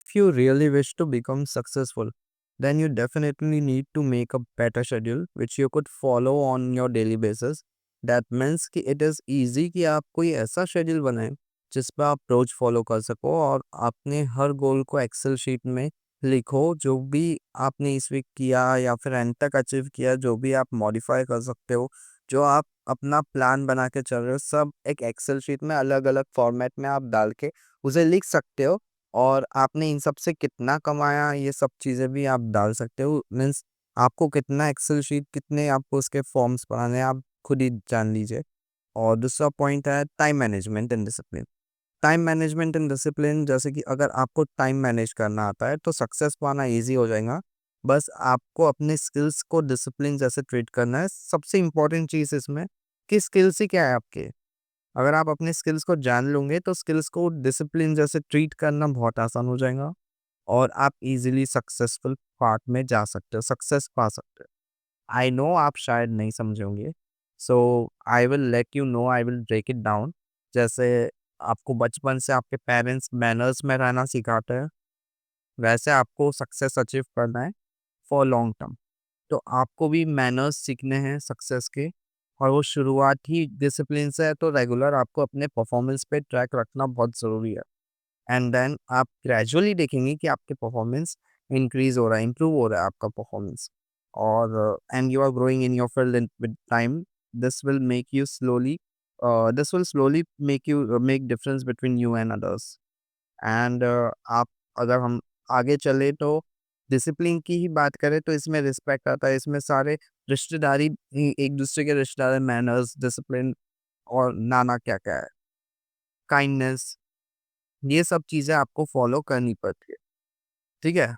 If you really wish to become successful, then you definitely need to make a better schedule which you could follow on your daily basis. That means कि it is easy कि आप कोई ऐसा schedule बनाएं जिस पर आप रोज follow कर सको और अपने हर गोल को एक्सेल शीट में लिखो। जो भी आपने इस वीक किया या फिर एंड तक अचीव किया, जो भी आप मॉडिफाई कर सकते हो, जो आप अपना प्लान बना के चल रहे हो, सब एक एक्सेल शीट में अलग अलग फॉर्मेट में आप डाल के उसे लिख सकते हो। और आपने इन सब से कितना कमाया ये सब चीज़ें भी आप डाल सकते हो। मीन्स आपको कितना एक्सेल शीट, कितने आपको उसके फॉर्म्स बनाने हैं, आप खुद ही जान लीजिए। और दूसरा पॉइंट है time management and discipline. Time management and discipline, जैसे कि अगर आपको टाइम मैनेज करना आता है तो सक्सेस पाना ईज़ी हो जाएगा। बस आपको अपने स्किल्स को डिसिप्लिन जैसे ट्रीट करना है। सबसे इम्पोर्टेंट चीज़ इसमें कि स्किल्स ही क्या है आपके। अगर आप अपने स्किल्स को जान लोगे तो स्किल्स को डिसिप्लिन जैसे ट्रीट करना बहुत आसान हो जाएगा और आप ईज़िली सक्सेसफुल पार्ट में जा सकते हो, सक्सेस पा सकते हो। आई नो आप शायद नहीं समझे होंगे। So I will let you know, I will break it down. जैसे आपको बचपन से आपके पेरेंट्स मैनर्स में रहना सिखाते हैं, वैसे आपको सक्सेस अचीव करना है फॉर लॉन्ग टर्म। तो आपको भी मैनर्स सीखने हैं सक्सेस के, और वो शुरुआत ही डिसिप्लिन से है। तो रेगुलर आपको अपने परफॉर्मेंस पे ट्रैक रखना बहुत ज़रूरी है। एंड देन आप ग्रेजुअली देखेंगे कि आपके परफॉर्मेंस इंक्रीज हो रहा है, इंप्रूव हो रहा है आपका परफॉर्मेंस। और and you are growing in your field with time. This will make you slowly this will slowly make difference between you and others. And आप, अगर हम आगे चले तो डिसिप्लिन की ही बात करें तो इसमें रिस्पेक्ट आता है, इसमें सारे रिश्तेदारी एक दूसरे के रिश्तेदार, मैनर्स, डिसिप्लिन और नाना क्या क्या है, काइंडनेस, ये सब चीज़ें आपको फॉलो करनी पड़ती है। ठीक है?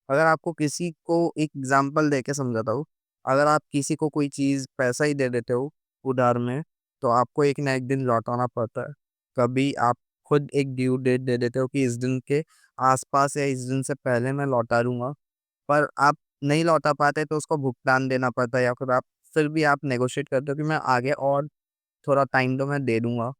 अगर आपको किसी को एक एग्जांपल देके समझाता हूँ, अगर आप किसी को कोई चीज़ पैसा ही दे देते हो उधार में, तो आपको एक ना एक दिन लौटाना पड़ता है। कभी आप खुद एक ड्यू डेट दे देते हो कि इस दिन के आस-पास या इस दिन से पहले मैं लौटा दूँगा, पर आप नहीं लौटा पाते तो उसको भुगतान देना पड़ता है, या फिर भी आप नेगोशिएट करते हो कि मैं आगे और थोड़ा टाइम दो, मैं दे दूँगा।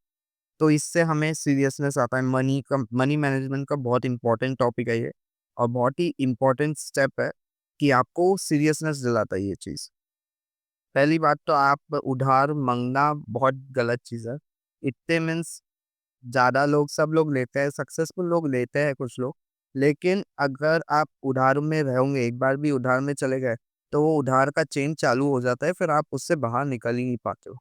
तो इससे हमें सीरियसनेस आता है। मनी मैनेजमेंट का बहुत इंपॉर्टेंट टॉपिक है ये, और बहुत ही इंपॉर्टेंट स्टेप है कि आपको सीरियसनेस दिलाता है ये चीज़। पहली बात तो आप उधार माँगना बहुत गलत चीज़ है। इतने मीन्स ज़्यादा लोग, सब लोग लेते हैं, सक्सेसफुल लोग लेते हैं कुछ लोग। लेकिन अगर आप उधार में रहोगे, एक बार भी उधार में चले गए, तो वो उधार का चेन चालू हो जाता है, फिर आप उससे बाहर निकल ही नहीं पाते हो।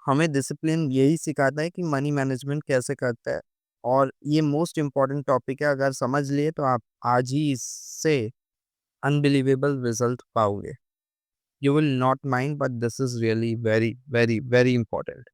हमें डिसिप्लिन यही सिखाता है कि मनी मैनेजमेंट कैसे करते हैं, और ये मोस्ट इम्पोर्टेंट टॉपिक है। अगर समझ लिए तो आप आज ही इससे अनबिलीवेबल रिजल्ट पाओगे। You will not mind, but this is really very very very important.